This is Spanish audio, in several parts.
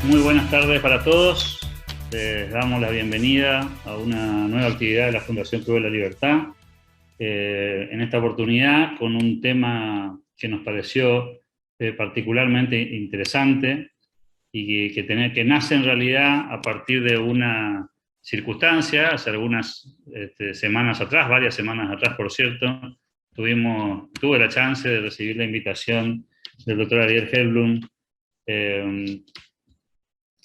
Muy buenas tardes para todos. Les damos la bienvenida a una nueva actividad de la Fundación Club de la Libertad. En esta oportunidad con un tema que nos pareció particularmente interesante y que nace en realidad a partir de una circunstancia. Hace algunas semanas atrás, varias semanas atrás por cierto, tuve la chance de recibir la invitación del doctor Ariel Helblum,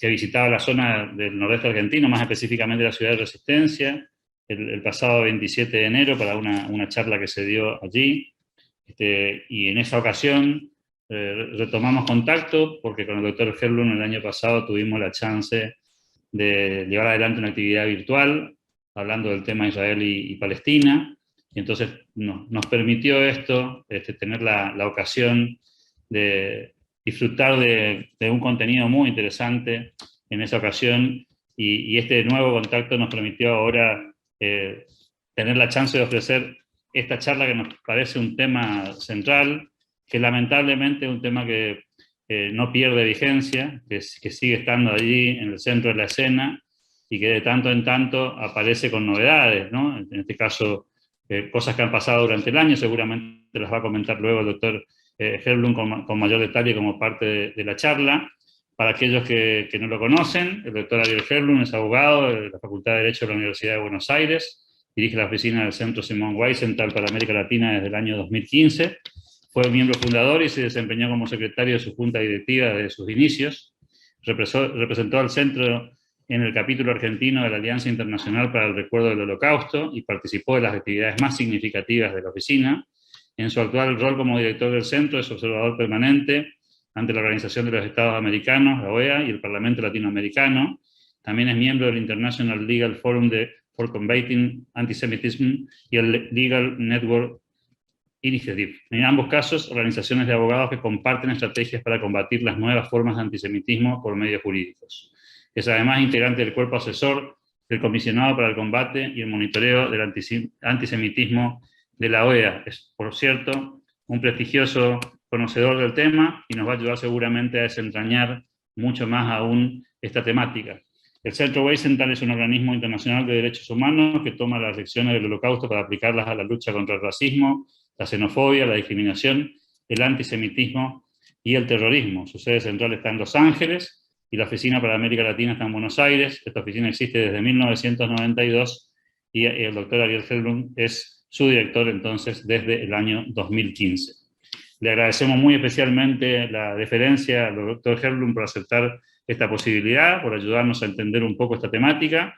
que visitaba la zona del nordeste argentino, más específicamente la ciudad de Resistencia, el pasado 27 de enero para una charla que se dio allí. Y en esa ocasión retomamos contacto porque con el doctor Helblum el año pasado tuvimos la chance de llevar adelante una actividad virtual hablando del tema Israel y Palestina. Y entonces nos permitió esto, tener la ocasión de disfrutar de un contenido muy interesante en esa ocasión, y este nuevo contacto nos permitió ahora tener la chance de ofrecer esta charla que nos parece un tema central, que lamentablemente es un tema que no pierde vigencia, que sigue estando allí en el centro de la escena y que de tanto en tanto aparece con novedades, ¿no? En este caso, cosas que han pasado durante el año, seguramente las va a comentar luego el doctor Helblum con mayor detalle como parte de la charla. Para aquellos que no lo conocen, el doctor Ariel Helblum es abogado de la Facultad de Derecho de la Universidad de Buenos Aires, dirige la oficina del Centro Simón Wiesenthal para América Latina desde el año 2015, fue miembro fundador y se desempeñó como secretario de su junta directiva desde sus inicios, representó al centro en el capítulo argentino de la Alianza Internacional para el Recuerdo del Holocausto y participó de las actividades más significativas de la oficina. En su actual rol como director del centro es observador permanente ante la Organización de los Estados Americanos, la OEA, y el Parlamento Latinoamericano. También es miembro del International Legal Forum for Combating Antisemitism y el Legal Network Initiative. En ambos casos, organizaciones de abogados que comparten estrategias para combatir las nuevas formas de antisemitismo por medios jurídicos. Es además integrante del cuerpo asesor del Comisionado para el Combate y el Monitoreo del Antisemitismo de la OEA. Es, por cierto, un prestigioso conocedor del tema y nos va a ayudar seguramente a desentrañar mucho más aún esta temática. El Centro Wiesenthal es un organismo internacional de derechos humanos que toma las lecciones del Holocausto para aplicarlas a la lucha contra el racismo, la xenofobia, la discriminación, el antisemitismo y el terrorismo. Su sede central está en Los Ángeles y la oficina para América Latina está en Buenos Aires. Esta oficina existe desde 1992 y el doctor Ariel Helblum es su director entonces desde el año 2015. Le agradecemos muy especialmente la deferencia al doctor Helblum por aceptar esta posibilidad, por ayudarnos a entender un poco esta temática.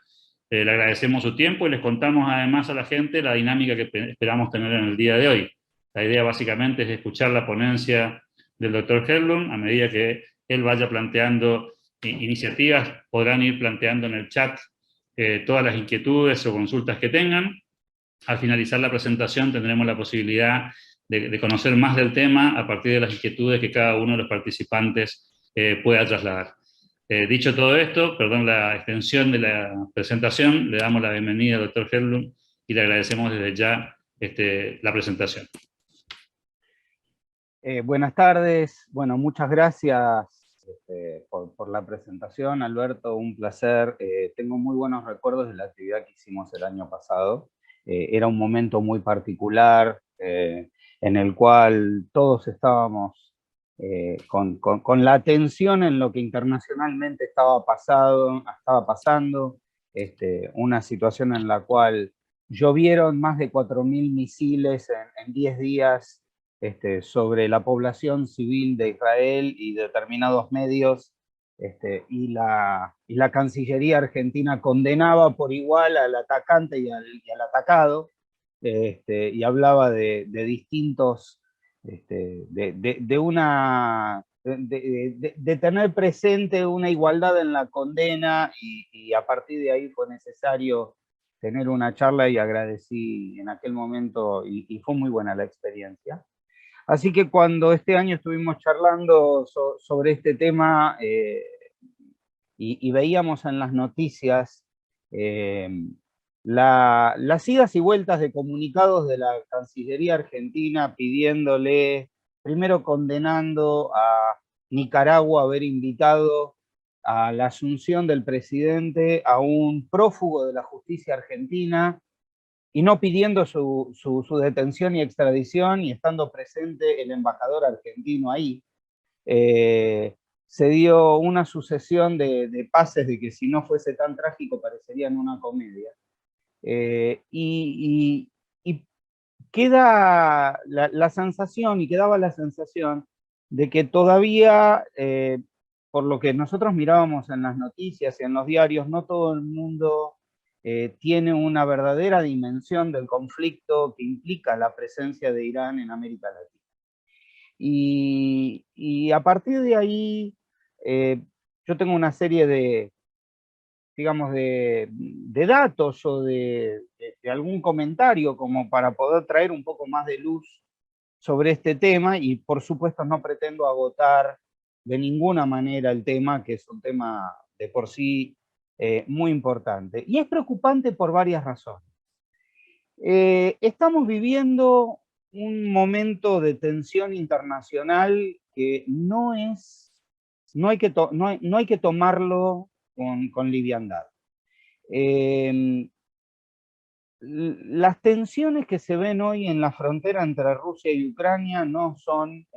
Le agradecemos su tiempo y les contamos además a la gente la dinámica que esperamos tener en el día de hoy. La idea básicamente es escuchar la ponencia del doctor Helblum. A medida que él vaya planteando iniciativas, podrán ir planteando en el chat todas las inquietudes o consultas que tengan. Al finalizar la presentación tendremos la posibilidad de conocer más del tema a partir de las inquietudes que cada uno de los participantes pueda trasladar. Dicho todo esto, perdón la extensión de la presentación, le damos la bienvenida al doctor Helblum y le agradecemos desde ya la presentación. Buenas tardes, bueno, muchas gracias por la presentación, Alberto, un placer. Tengo muy buenos recuerdos de la actividad que hicimos el año pasado. Era un momento muy particular en el cual todos estábamos con la atención en lo que internacionalmente estaba pasando, una situación en la cual llovieron más de 4.000 misiles en 10 días sobre la población civil de Israel y determinados medios, y la Cancillería argentina condenaba por igual al atacante y al atacado, y hablaba de distintos, de tener presente una igualdad en la condena, y a partir de ahí fue necesario tener una charla y agradecí en aquel momento, y fue muy buena la experiencia. Así que cuando este año estuvimos charlando sobre este tema y veíamos en las noticias las idas y vueltas de comunicados de la Cancillería argentina pidiéndole, primero condenando a Nicaragua haber invitado a la asunción del presidente a un prófugo de la justicia argentina y no pidiendo su detención y extradición y estando presente el embajador argentino ahí. Se dio una sucesión de pases de que si no fuese tan trágico parecerían una comedia. Y queda la sensación, y quedaba la sensación, de que todavía, por lo que nosotros mirábamos en las noticias y en los diarios, no todo el mundo tiene una verdadera dimensión del conflicto que implica la presencia de Irán en América Latina. Y a partir de ahí, yo tengo una serie de, digamos, de datos o de algún comentario como para poder traer un poco más de luz sobre este tema, y por supuesto no pretendo agotar de ninguna manera el tema, que es un tema de por sí muy importante. Y es preocupante por varias razones. Estamos viviendo un momento de tensión internacional que no hay que tomarlo con liviandad. Las tensiones que se ven hoy en la frontera entre Rusia y Ucrania no son,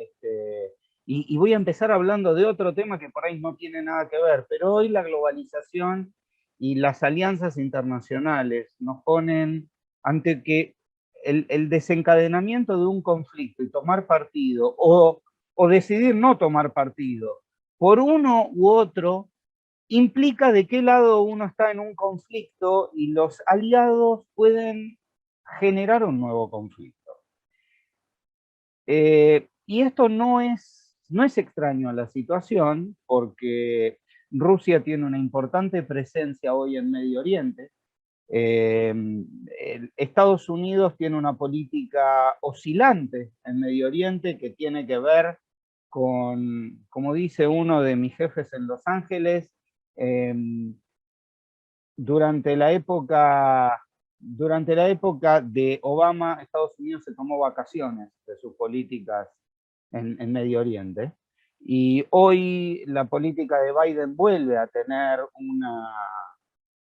y voy a empezar hablando de otro tema que por ahí no tiene nada que ver, pero hoy la globalización y las alianzas internacionales nos ponen ante que el desencadenamiento de un conflicto y tomar partido, o decidir no tomar partido por uno u otro, implica de qué lado uno está en un conflicto, y los aliados pueden generar un nuevo conflicto. Y esto no es extraño a la situación, porque Rusia tiene una importante presencia hoy en Medio Oriente. Estados Unidos tiene una política oscilante en Medio Oriente que tiene que ver con, como dice uno de mis jefes en Los Ángeles, durante la época de Obama, Estados Unidos se tomó vacaciones de sus políticas en Medio Oriente, y hoy la política de Biden vuelve a tener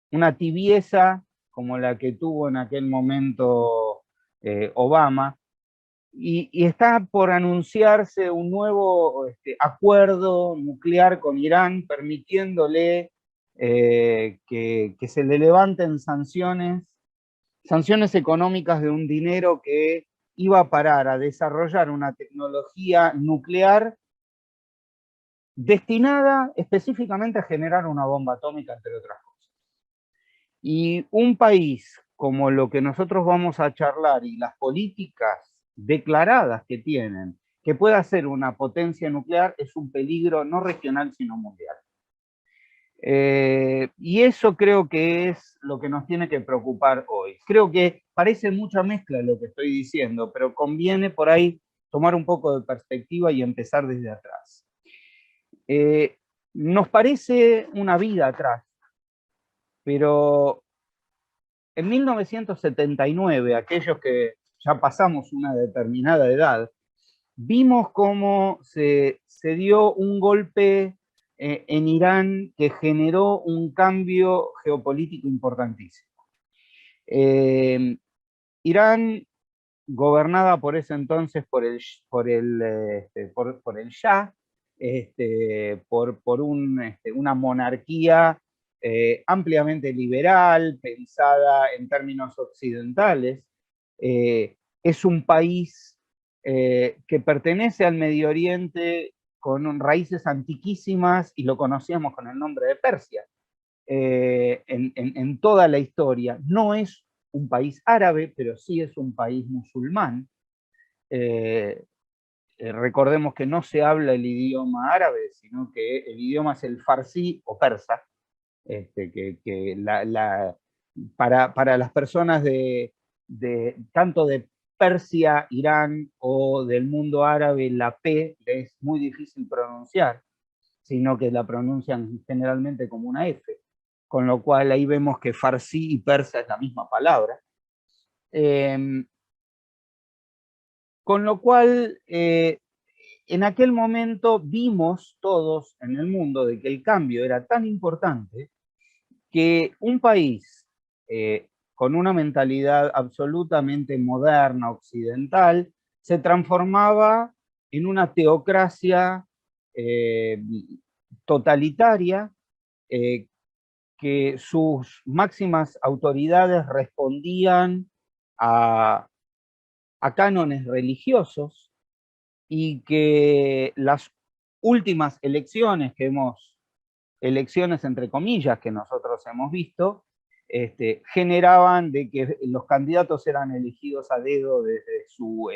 una tibieza como la que tuvo en aquel momento Obama, y está por anunciarse un nuevo acuerdo nuclear con Irán, permitiéndole que se le levanten sanciones económicas de un dinero que iba a parar a desarrollar una tecnología nuclear destinada específicamente a generar una bomba atómica, entre otras cosas. Y un país como lo que nosotros vamos a charlar, y las políticas declaradas que tienen, que pueda ser una potencia nuclear, es un peligro no regional sino mundial. Y eso creo que es lo que nos tiene que preocupar hoy. Creo que parece mucha mezcla lo que estoy diciendo, pero conviene por ahí tomar un poco de perspectiva y empezar desde atrás. Nos parece una vida atrás, pero en 1979, aquellos que ya pasamos una determinada edad, vimos cómo se dio un golpe en Irán que generó un cambio geopolítico importantísimo. Irán, gobernada por ese entonces por el Shah, por una monarquía ampliamente liberal, pensada en términos occidentales, es un país que pertenece al Medio Oriente con raíces antiquísimas, y lo conocíamos con el nombre de Persia en toda la historia. No es un país árabe, pero sí es un país musulmán. Recordemos que no se habla el idioma árabe, sino que el idioma es el farsí o persa, para las personas tanto de Persia, Irán o del mundo árabe, la P es muy difícil pronunciar, sino que la pronuncian generalmente como una F, con lo cual ahí vemos que farsí y persa es la misma palabra. Con lo cual, en aquel momento vimos todos en el mundo de que el cambio era tan importante que un país con una mentalidad absolutamente moderna, occidental, se transformaba en una teocracia totalitaria, que sus máximas autoridades respondían a cánones religiosos, y que las últimas elecciones elecciones entre comillas que nosotros hemos visto, generaban de que los candidatos eran elegidos a dedo desde su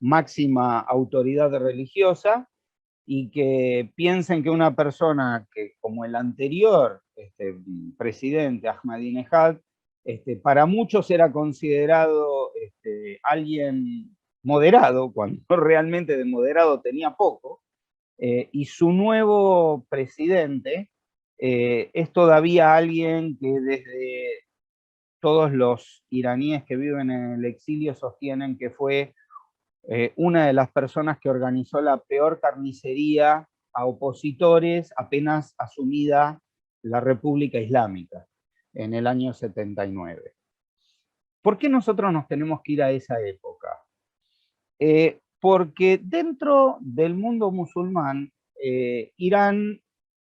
máxima autoridad religiosa, y que piensen que una persona que, como el anterior presidente Ahmadinejad, para muchos era considerado alguien moderado, cuando realmente de moderado tenía poco, y su nuevo presidente es todavía alguien que desde todos los iraníes que viven en el exilio sostienen que fue una de las personas que organizó la peor carnicería a opositores apenas asumida la República Islámica en el año 79. ¿Por qué nosotros nos tenemos que ir a esa época? Porque dentro del mundo musulmán, Irán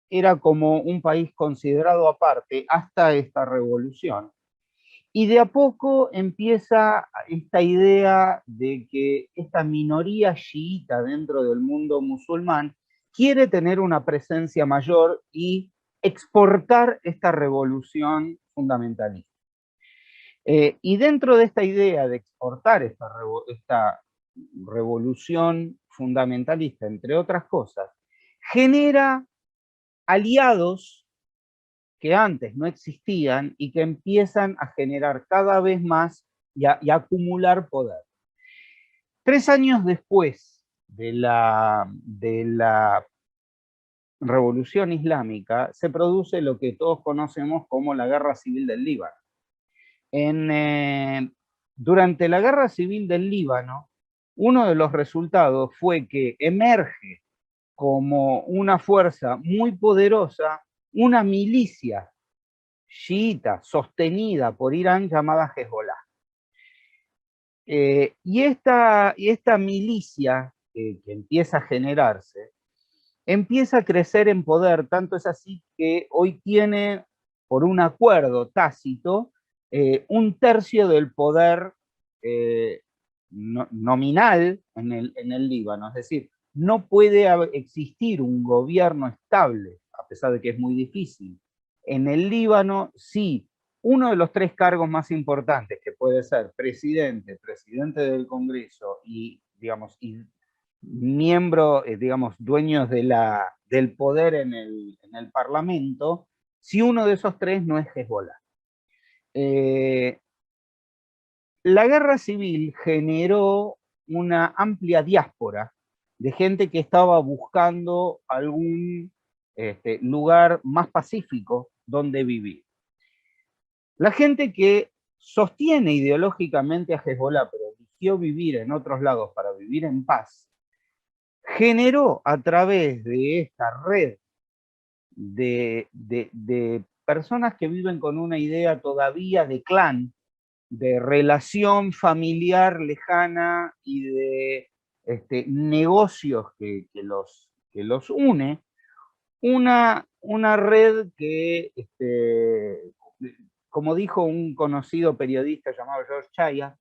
era como un país considerado aparte hasta esta revolución. Y de a poco empieza esta idea de que esta minoría chiita dentro del mundo musulmán quiere tener una presencia mayor y exportar esta revolución fundamentalista. Y dentro de esta idea de exportar esta revolución fundamentalista, entre otras cosas, genera aliados que antes no existían y que empiezan a generar cada vez más y a acumular poder. 3 años después de la Revolución Islámica, se produce lo que todos conocemos como la Guerra Civil del Líbano. Durante la Guerra Civil del Líbano, uno de los resultados fue que emerge como una fuerza muy poderosa una milicia chiita sostenida por Irán llamada Hezbollah. Y esta milicia que empieza a generarse, empieza a crecer en poder, tanto es así que hoy tiene, por un acuerdo tácito, 1/3 del poder nominal en el Líbano. Es decir, no puede existir un gobierno estable, a pesar de que es muy difícil, en el Líbano si uno de los 3 cargos más importantes, que puede ser presidente, presidente del Congreso y, digamos, miembro, digamos, dueños del poder en el Parlamento, si uno de esos 3 no es Hezbollah. La guerra civil generó una amplia diáspora de gente que estaba buscando algún lugar más pacífico donde vivir. La gente que sostiene ideológicamente a Hezbollah, pero eligió vivir en otros lados para vivir en paz, generó a través de esta red de personas que viven con una idea todavía de clan, de relación familiar lejana y de negocios que los une, una red que, como dijo un conocido periodista llamado George Chaya,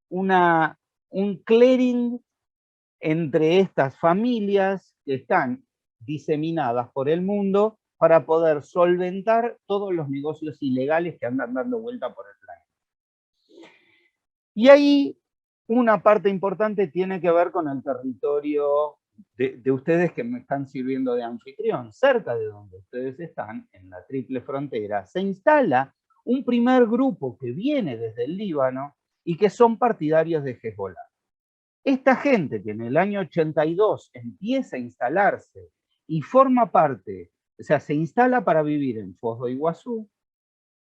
un clearing entre estas familias que están diseminadas por el mundo para poder solventar todos los negocios ilegales que andan dando vuelta por el planeta. Y ahí una parte importante tiene que ver con el territorio de ustedes que me están sirviendo de anfitrión. Cerca de donde ustedes están, en la Triple Frontera, se instala un primer grupo que viene desde el Líbano y que son partidarios de Hezbollah. Esta gente que en el año 82 empieza a instalarse y forma parte, o sea, se instala para vivir en Foz do Iguazú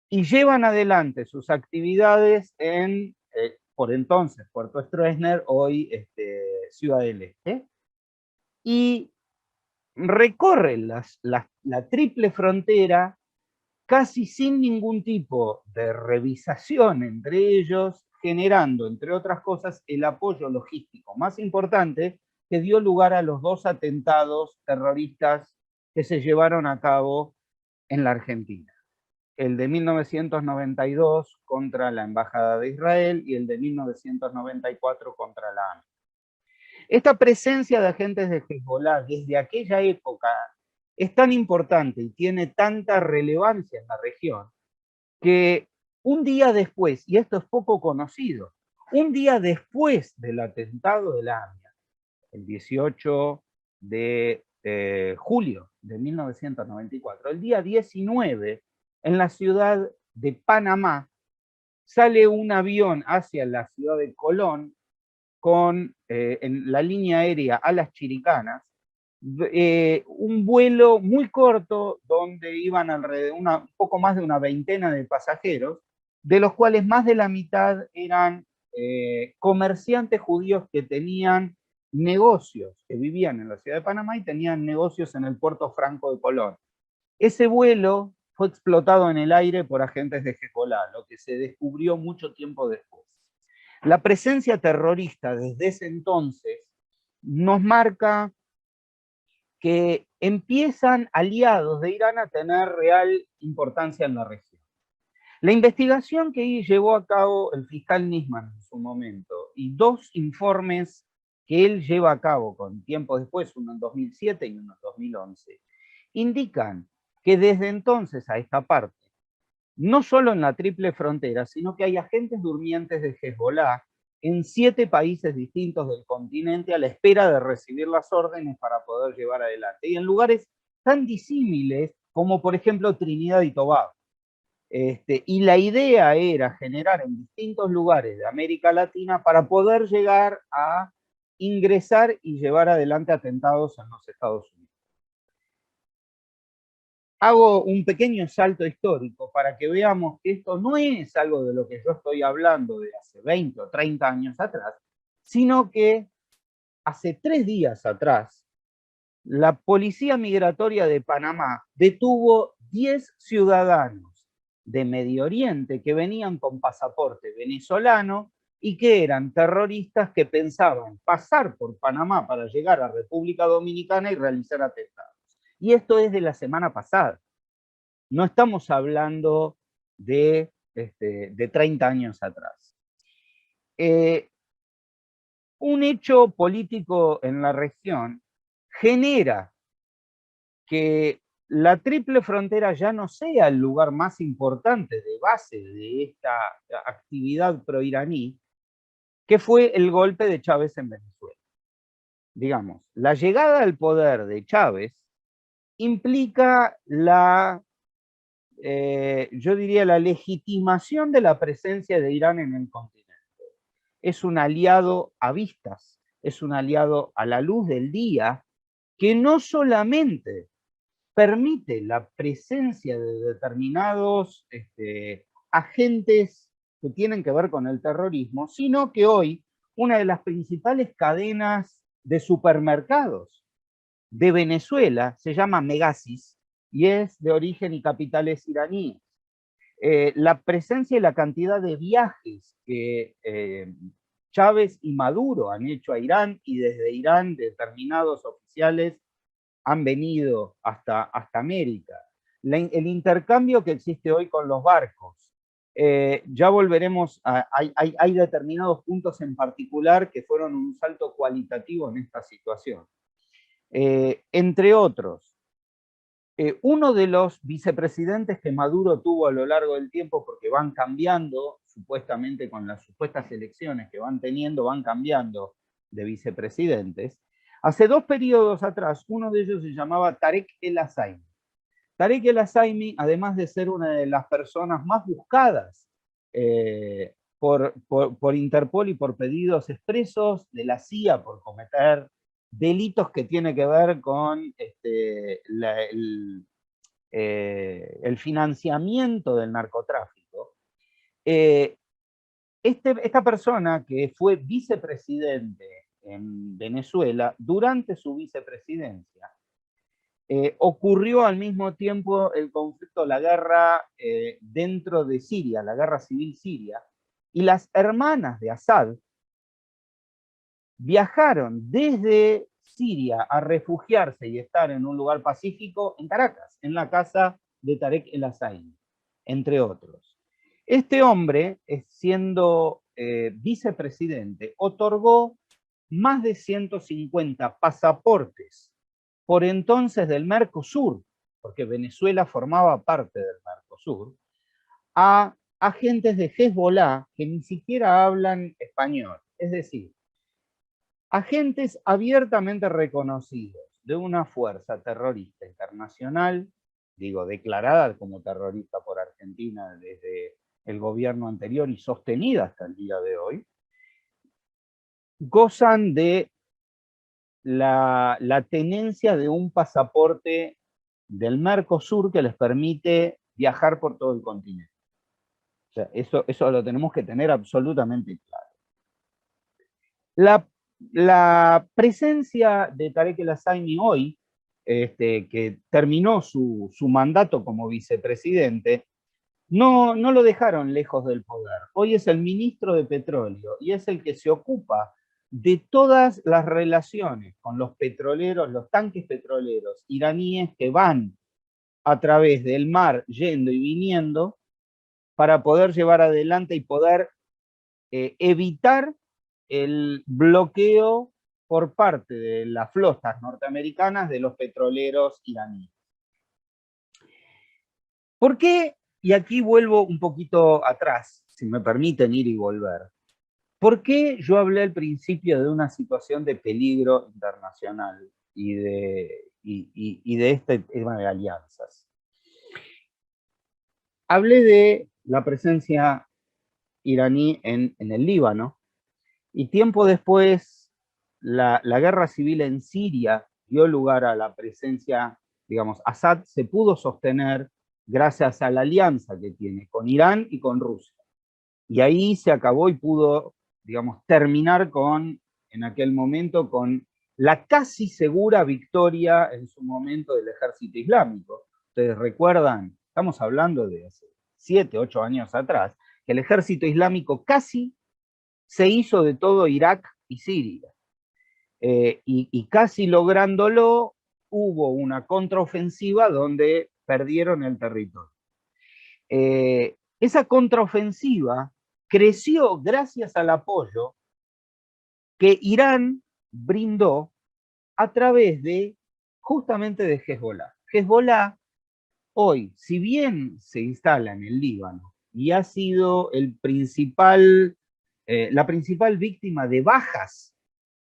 y llevan adelante sus actividades en, por entonces, Puerto Stroessner, hoy Ciudad del Este, y recorre la triple frontera casi sin ningún tipo de revisación entre ellos, generando, entre otras cosas, el apoyo logístico más importante que dio lugar a los 2 atentados terroristas que se llevaron a cabo en la Argentina. El de 1992 contra la Embajada de Israel y el de 1994 contra la AMIA. Esta presencia de agentes de Hezbollah desde aquella época es tan importante y tiene tanta relevancia en la región que un día después, y esto es poco conocido, un día después del atentado de la AMIA, el 18 de julio de 1994, el día 19, en la ciudad de Panamá, sale un avión hacia la ciudad de Colón con en la línea aérea a las Chiricanas, un vuelo muy corto donde iban alrededor un poco más de una veintena de pasajeros, de los cuales más de la mitad eran comerciantes judíos que tenían negocios, que vivían en la ciudad de Panamá y tenían negocios en el puerto franco de Colón. Ese vuelo fue explotado en el aire por agentes de Hezbollah, lo que se descubrió mucho tiempo después. La presencia terrorista desde ese entonces nos marca que empiezan aliados de Irán a tener real importancia en la región. La investigación que llevó a cabo el fiscal Nisman en su momento y 2 informes que él lleva a cabo con tiempo después, uno en 2007 y uno en 2011, indican que desde entonces a esta parte, no solo en la triple frontera, sino que hay agentes durmientes de Hezbollah en 7 países distintos del continente a la espera de recibir las órdenes para poder llevar adelante. Y en lugares tan disímiles como, por ejemplo, Trinidad y Tobago. Y la idea era generar en distintos lugares de América Latina para poder llegar a ingresar y llevar adelante atentados en los Estados Unidos. Hago un pequeño salto histórico para que veamos que esto no es algo de lo que yo estoy hablando de hace 20 o 30 años atrás, sino que hace 3 días atrás, la Policía Migratoria de Panamá detuvo 10 ciudadanos de Medio Oriente que venían con pasaporte venezolano y que eran terroristas que pensaban pasar por Panamá para llegar a República Dominicana y realizar atentados. Y esto es de la semana pasada. No estamos hablando de 30 años atrás. Un hecho político en la región genera que la triple frontera ya no sea el lugar más importante de base de esta actividad proiraní, que fue el golpe de Chávez en Venezuela. Digamos, la llegada al poder de Chávez implica yo diría la legitimación de la presencia de Irán en el continente. Es un aliado a vistas, es un aliado a la luz del día, que no solamente permite la presencia de determinados agentes que tienen que ver con el terrorismo, sino que hoy una de las principales cadenas de supermercados de Venezuela se llama Megasis y es de origen y capitales iraníes. La presencia y la cantidad de viajes que Chávez y Maduro han hecho a Irán y desde Irán determinados oficiales han venido hasta América. El intercambio que existe hoy con los barcos. Ya volveremos hay determinados puntos en particular que fueron un salto cualitativo en esta situación. Entre otros, uno de los vicepresidentes que Maduro tuvo a lo largo del tiempo, porque van cambiando, supuestamente con las supuestas elecciones que van teniendo, van cambiando de vicepresidentes. Hace 2 periodos atrás, uno de ellos se llamaba Tarek El Hassaymi. Tarek El Hassaymi, además de ser una de las personas más buscadas por Interpol y por pedidos expresos de la CIA por cometer delitos que tienen que ver con el financiamiento del narcotráfico. Esta persona que fue vicepresidente en Venezuela, durante su vicepresidencia, ocurrió al mismo tiempo el conflicto, la guerra dentro de Siria, la guerra civil siria, y las hermanas de Assad viajaron desde Siria a refugiarse y estar en un lugar pacífico en Caracas, en la casa de Tarek El Assaini, entre otros. Este hombre, siendo vicepresidente, otorgó más de 150 pasaportes por entonces del Mercosur, porque Venezuela formaba parte del Mercosur, a agentes de Hezbollah que ni siquiera hablan español. Es decir, agentes abiertamente reconocidos de una fuerza terrorista internacional, digo, declarada como terrorista por Argentina desde el gobierno anterior y sostenida hasta el día de hoy, gozan de la tenencia de un pasaporte del Mercosur que les permite viajar por todo el continente. O sea, eso lo tenemos que tener absolutamente claro. La presencia de Tarek El Assaini hoy, que terminó su mandato como vicepresidente, no lo dejaron lejos del poder. Hoy es el ministro de Petróleo y es el que se ocupa de todas las relaciones con los petroleros, los tanques petroleros iraníes que van a través del mar yendo y viniendo para poder llevar adelante y poder evitar el bloqueo por parte de las flotas norteamericanas de los petroleros iraníes. ¿Por qué? Y aquí vuelvo un poquito atrás, si me permiten ir y volver. ¿Por qué yo hablé al principio de una situación de peligro internacional y de este tema de alianzas? Hablé de la presencia iraní en el Líbano, y tiempo después la guerra civil en Siria dio lugar a la presencia, digamos, Assad se pudo sostener gracias a la alianza que tiene con Irán y con Rusia. Y ahí se acabó y pudo, digamos, terminar en aquel momento, con la casi segura victoria en su momento del ejército islámico. Ustedes recuerdan, estamos hablando de hace 7, 8 años atrás, que el ejército islámico casi se hizo de todo Irak y Siria. Y casi lográndolo, hubo una contraofensiva donde perdieron el territorio. Esa contraofensiva creció gracias al apoyo que Irán brindó a través de, justamente, de Hezbollah. Hezbollah hoy, si bien se instala en el Líbano y ha sido la principal víctima de bajas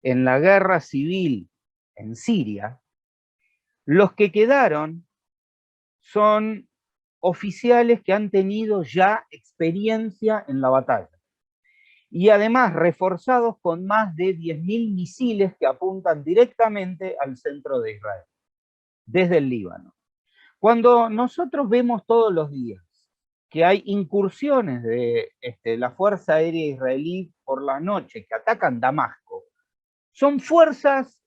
en la guerra civil en Siria, los que quedaron son oficiales que han tenido ya experiencia en la batalla. Y además reforzados con más de 10.000 misiles que apuntan directamente al centro de Israel, desde el Líbano. Cuando nosotros vemos todos los días que hay incursiones de la Fuerza Aérea Israelí por la noche que atacan Damasco, son fuerzas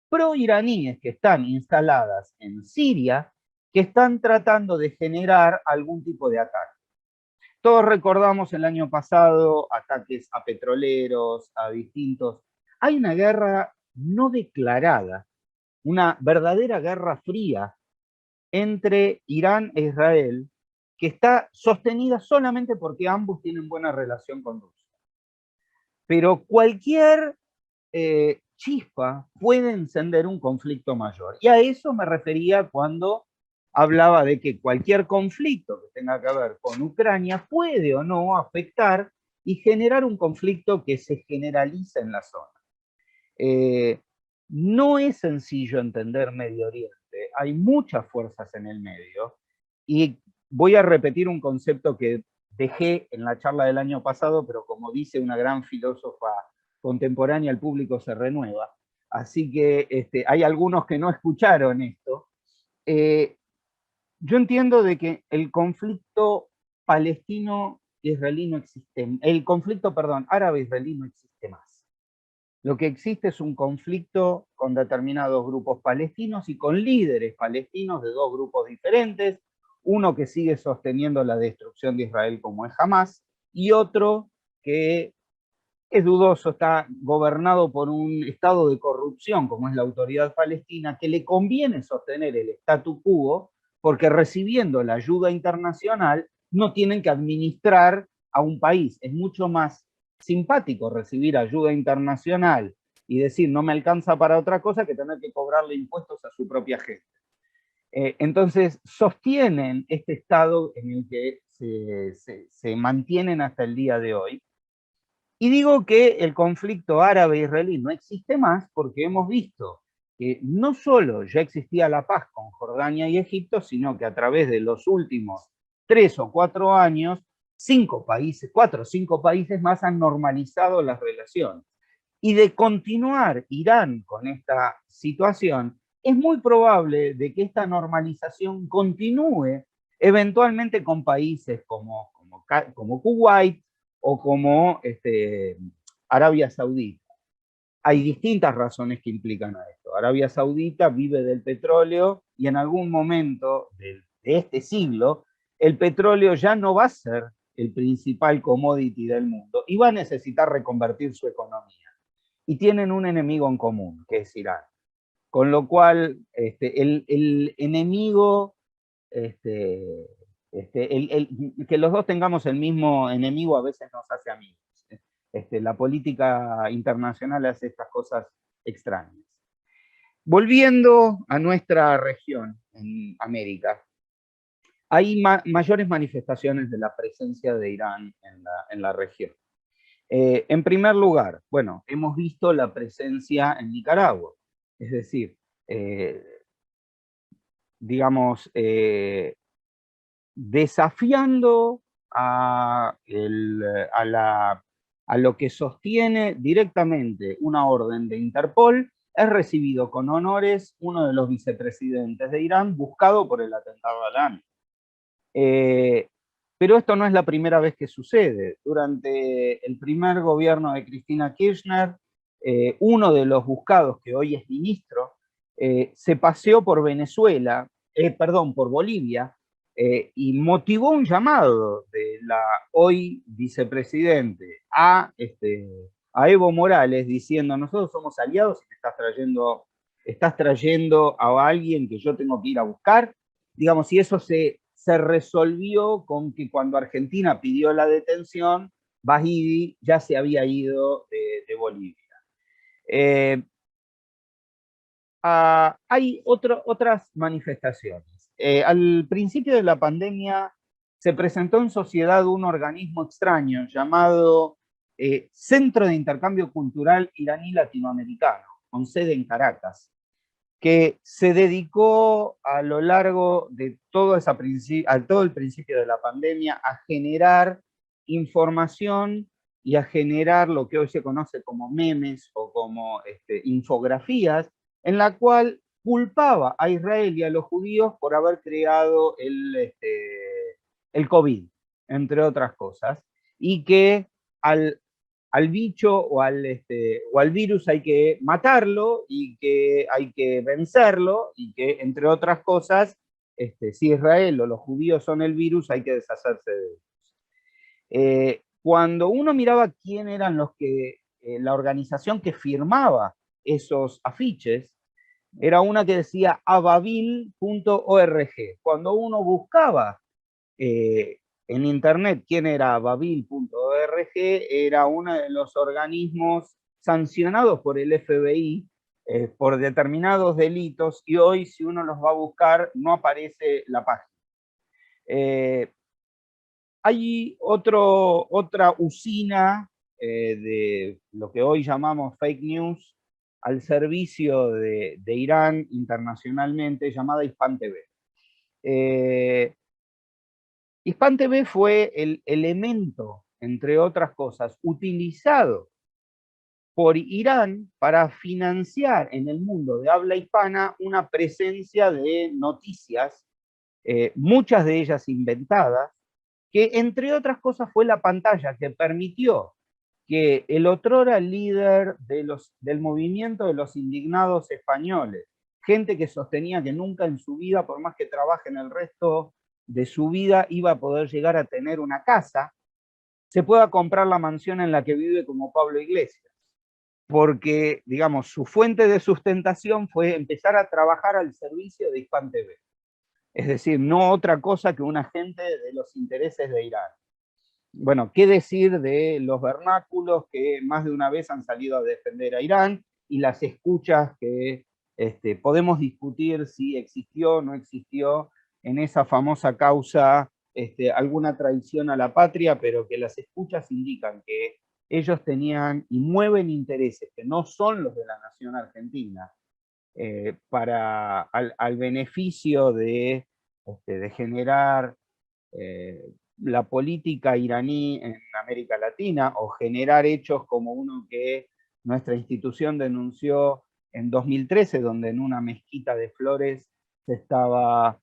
pro-iraníes que están instaladas en Siria, que están tratando de generar algún tipo de ataque. Todos recordamos el año pasado ataques a petroleros, a distintos... Hay una guerra no declarada, una verdadera guerra fría entre Irán e Israel, que está sostenida solamente porque ambos tienen buena relación con Rusia. Pero cualquier chispa puede encender un conflicto mayor. Y a eso me refería cuando hablaba de que cualquier conflicto que tenga que ver con Ucrania puede o no afectar y generar un conflicto que se generaliza en la zona. No es sencillo entender Medio Oriente, hay muchas fuerzas en el medio, y voy a repetir un concepto que dejé en la charla del año pasado, pero como dice una gran filósofa contemporánea, el público se renueva, así que hay algunos que no escucharon esto. Yo entiendo de que el conflicto palestino-israelí no existe, el conflicto, perdón, árabe-israelí no existe más. Lo que existe es un conflicto con determinados grupos palestinos y con líderes palestinos de dos grupos diferentes, uno que sigue sosteniendo la destrucción de Israel como es Hamas, y otro que es dudoso, está gobernado por un estado de corrupción como es la autoridad palestina, que le conviene sostener el statu quo porque recibiendo la ayuda internacional no tienen que administrar a un país. Es mucho más simpático recibir ayuda internacional y decir no me alcanza para otra cosa que tener que cobrarle impuestos a su propia gente. Entonces sostienen este estado en el que se mantienen hasta el día de hoy. Y digo que el conflicto árabe-israelí no existe más porque hemos visto que no solo ya existía la paz con Jordania y Egipto, sino que a través de los últimos 3 o 4 años, 4 o 5 países más han normalizado las relaciones. Y de continuar Irán con esta situación, es muy probable de que esta normalización continúe eventualmente con países como Kuwait o como Arabia Saudita. Hay distintas razones que implican a esto. Arabia Saudita vive del petróleo y en algún momento de este siglo el petróleo ya no va a ser el principal commodity del mundo y va a necesitar reconvertir su economía. Y tienen un enemigo en común, que es Irán. Con lo cual, el enemigo, que los dos tengamos el mismo enemigo a veces nos hace amigos. La política internacional hace estas cosas extrañas. Volviendo a nuestra región, en América, hay mayores manifestaciones de la presencia de Irán en la región. En primer lugar, bueno, hemos visto la presencia en Nicaragua, es decir, digamos, desafiando a lo que sostiene directamente una orden de Interpol, es recibido con honores uno de los vicepresidentes de Irán, buscado por el atentado al AMI. Pero esto no es la primera vez que sucede. Durante el primer gobierno de Cristina Kirchner, uno de los buscados, que hoy es ministro, se paseó por por Bolivia, y motivó un llamado de la hoy vicepresidente a Evo Morales diciendo: nosotros somos aliados y estás trayendo a alguien que yo tengo que ir a buscar. Digamos, y eso se resolvió con que cuando Argentina pidió la detención, Bahidi ya se había ido de Bolivia. Hay otras manifestaciones. Al principio de la pandemia se presentó en sociedad un organismo extraño llamado Centro de Intercambio Cultural Iraní Latinoamericano, con sede en Caracas, que se dedicó a lo largo de todo el principio de la pandemia a generar información y a generar lo que hoy se conoce como memes o como infografías, en la cual culpaba a Israel y a los judíos por haber creado el COVID, entre otras cosas, y que al bicho o al virus hay que matarlo y que hay que vencerlo y que, entre otras cosas, si Israel o los judíos son el virus, hay que deshacerse de ellos. Cuando uno miraba quién eran la organización que firmaba esos afiches, era una que decía ababil.org. Cuando uno buscaba en internet quién era Babil.org, era uno de los organismos sancionados por el FBI por determinados delitos, y hoy si uno los va a buscar no aparece la página. Hay otra usina de lo que hoy llamamos fake news al servicio de Irán internacionalmente, llamada Hispan TV. Hispan TV fue el elemento, entre otras cosas, utilizado por Irán para financiar en el mundo de habla hispana una presencia de noticias, muchas de ellas inventadas, que entre otras cosas fue la pantalla que permitió que el otrora líder del movimiento de los indignados españoles, gente que sostenía que nunca en su vida, por más que trabaje en el resto de su vida, iba a poder llegar a tener una casa, se pueda comprar la mansión en la que vive como Pablo Iglesias. Porque, digamos, su fuente de sustentación fue empezar a trabajar al servicio de Hispan TV. Es decir, no otra cosa que un agente de los intereses de Irán. Bueno, ¿qué decir de los vernáculos que más de una vez han salido a defender a Irán y las escuchas que podemos discutir si existió o no existió en esa famosa causa alguna traición a la patria, pero que las escuchas indican que ellos tenían y mueven intereses que no son los de la nación argentina, al beneficio de generar la política iraní en América Latina, o generar hechos como uno que nuestra institución denunció en 2013, donde en una mezquita de Flores se estaba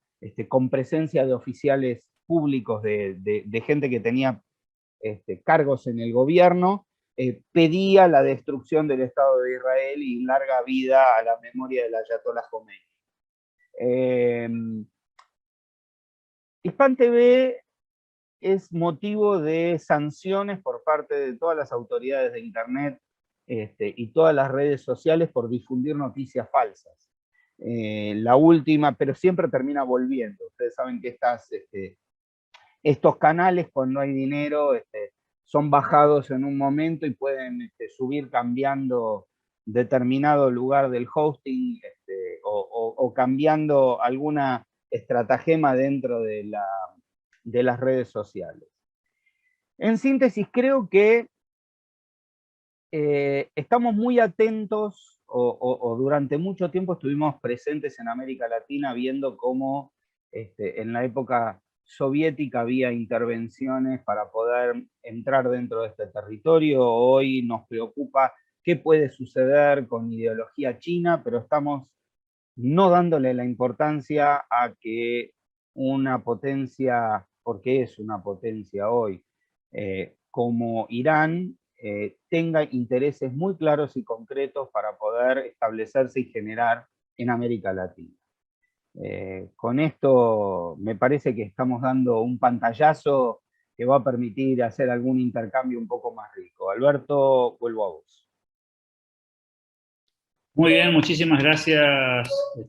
con presencia de oficiales públicos, de gente que tenía cargos en el gobierno, pedía la destrucción del Estado de Israel y larga vida a la memoria del Ayatollah Khomeini. Hispan TV es motivo de sanciones por parte de todas las autoridades de Internet y todas las redes sociales por difundir noticias falsas. La última, pero siempre termina volviendo. Ustedes saben que estos canales, cuando hay dinero, son bajados en un momento y pueden subir cambiando determinado lugar del hosting o cambiando alguna estratagema dentro de las redes sociales. En síntesis, creo que estamos muy atentos o durante mucho tiempo estuvimos presentes en América Latina viendo cómo en la época soviética había intervenciones para poder entrar dentro de este territorio. Hoy nos preocupa qué puede suceder con ideología china, pero estamos no dándole la importancia a que una potencia, porque es una potencia hoy, como Irán, tenga intereses muy claros y concretos para poder establecerse y generar en América Latina. Con esto me parece que estamos dando un pantallazo que va a permitir hacer algún intercambio un poco más rico. Alberto, vuelvo a vos. Muy bien, muchísimas gracias,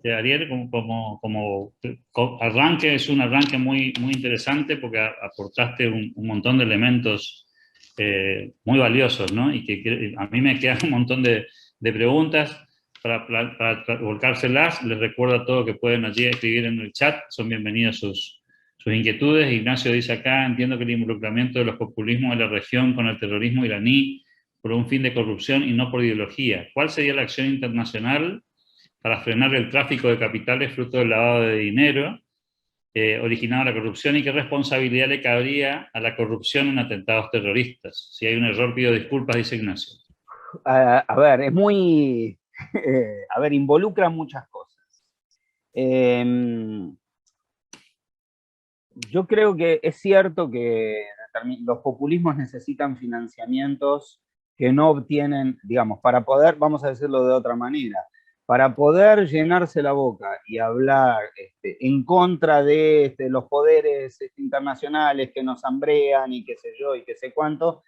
Ariel. Como arranque, es un arranque muy, muy interesante porque aportaste un montón de elementos muy valiosos, ¿no? Y que a mí me quedan un montón de preguntas para volcárselas. Les recuerdo a todos que pueden allí escribir en el chat, son bienvenidos sus inquietudes. Ignacio dice acá: entiendo que el involucramiento de los populismos de la región con el terrorismo iraní por un fin de corrupción y no por ideología. ¿Cuál sería la acción internacional para frenar el tráfico de capitales fruto del lavado de dinero originado de la corrupción, y qué responsabilidad le cabría a la corrupción en atentados terroristas? Si hay un error, pido disculpas, dice Ignacio. A ver, es muy... a ver, involucra muchas cosas. Yo creo que es cierto que los populismos necesitan financiamientos que no obtienen, digamos, para poder, vamos a decirlo de otra manera, para poder llenarse la boca y hablar en contra de los poderes internacionales que nos hambrean y qué sé yo y qué sé cuánto,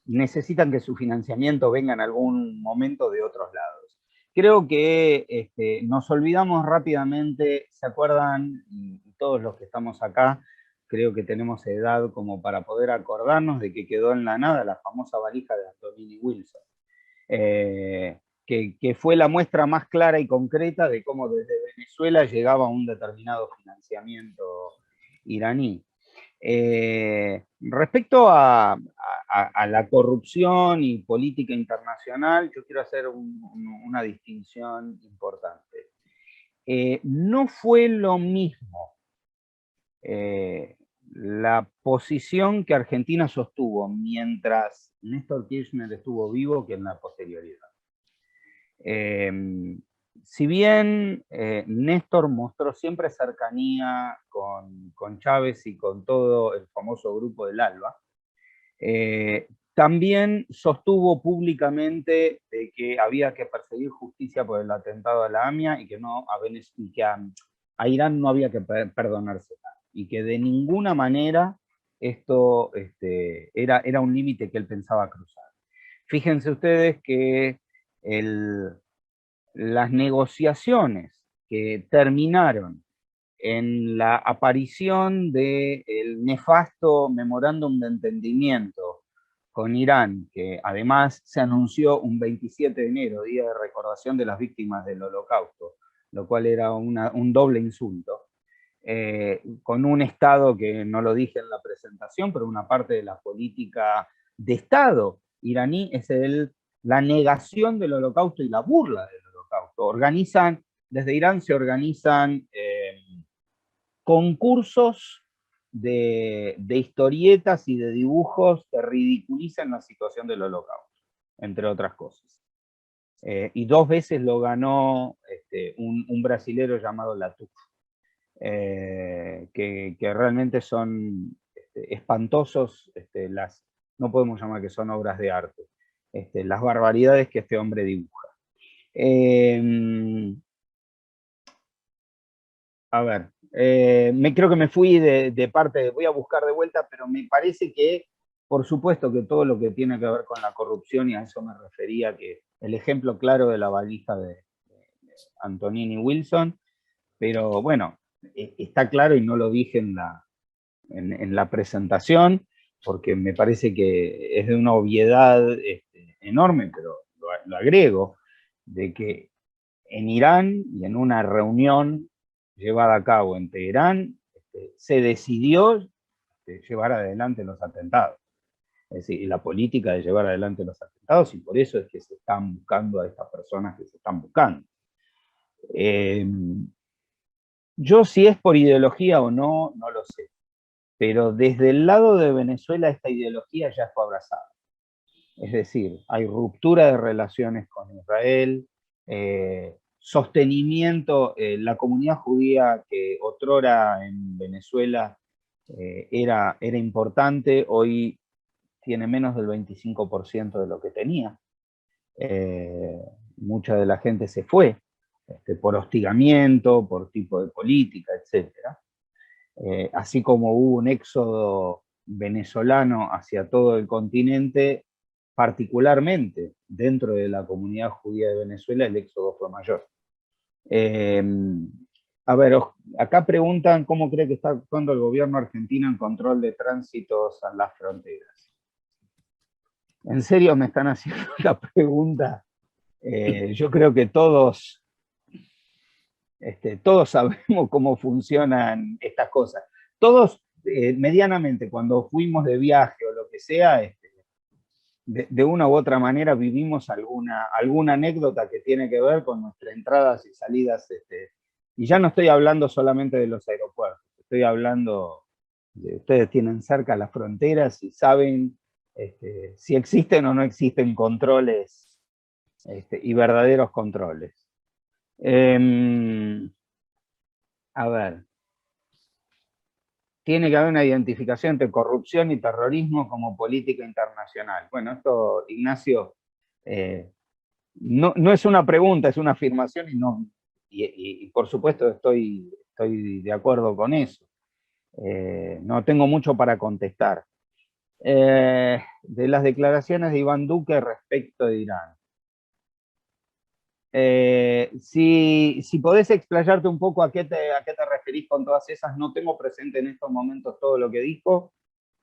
necesitan que su financiamiento venga en algún momento de otros lados. Creo que nos olvidamos rápidamente, ¿se acuerdan? Y todos los que estamos acá, creo que tenemos edad como para poder acordarnos de que quedó en la nada la famosa valija de Antonini Wilson, que fue la muestra más clara y concreta de cómo desde Venezuela llegaba un determinado financiamiento iraní. Respecto a la corrupción y política internacional, yo quiero hacer una distinción importante. No fue lo mismo la posición que Argentina sostuvo mientras Néstor Kirchner estuvo vivo que en la posterioridad. Si bien Néstor mostró siempre cercanía con Chávez y con todo el famoso grupo del ALBA, también sostuvo públicamente de que había que perseguir justicia por el atentado a la AMIA y que, a Irán no había que perdonarse nada, y que de ninguna manera esto era un límite que él pensaba cruzar. Fíjense ustedes que las negociaciones que terminaron en la aparición del nefasto memorándum de entendimiento con Irán, que además se anunció un 27 de enero, día de recordación de las víctimas del Holocausto, lo cual era un doble insulto, con un Estado que no lo dije en la presentación, pero una parte de la política de Estado iraní es la negación del Holocausto y la burla del Holocausto. Desde Irán se organizan concursos de historietas y de dibujos que ridiculizan la situación del Holocausto, entre otras cosas. Y 2 veces lo ganó un brasilero llamado Latuf, que realmente son espantosos, no podemos llamar que son obras de arte, las barbaridades que este hombre dibuja. A ver, creo que me fui de parte, voy a buscar de vuelta, pero me parece que, por supuesto que todo lo que tiene que ver con la corrupción, y a eso me refería, que el ejemplo claro de la valija de Antonini Wilson, pero bueno, está claro y no lo dije en la presentación, porque me parece que es de una obviedad enorme, pero lo agrego, de que en Irán y en una reunión llevada a cabo en Teherán, se decidió llevar adelante los atentados. Es decir, la política de llevar adelante los atentados, y por eso es que se están buscando a estas personas que se están buscando. Yo, si es por ideología o no, no lo sé. Pero desde el lado de Venezuela esta ideología ya fue abrazada. Es decir, hay ruptura de relaciones con Israel, sostenimiento, la comunidad judía que otrora en Venezuela era importante, hoy tiene menos del 25% de lo que tenía. Mucha de la gente se fue por hostigamiento, por tipo de política, etc. Así como hubo un éxodo venezolano hacia todo el continente, particularmente dentro de la comunidad judía de Venezuela, el éxodo fue mayor. A ver, acá preguntan cómo cree que está actuando el gobierno argentino en control de tránsitos a las fronteras. ¿En serio me están haciendo la pregunta? Yo creo que todos sabemos cómo funcionan estas cosas. Todos, medianamente, cuando fuimos de viaje o lo que sea, de una u otra manera vivimos alguna anécdota que tiene que ver con nuestras entradas y salidas. Y ya no estoy hablando solamente de los aeropuertos, estoy hablando de ustedes tienen cerca las fronteras y saben si existen o no existen controles y verdaderos controles. A ver, tiene que haber una identificación entre corrupción y terrorismo como política internacional. Bueno, esto, Ignacio, no es una pregunta, es una afirmación y por supuesto estoy de acuerdo con eso. No tengo mucho para contestar. De las declaraciones de Iván Duque respecto de Irán. Si podés explayarte un poco a qué te referís con todas esas, no tengo presente en estos momentos todo lo que dijo,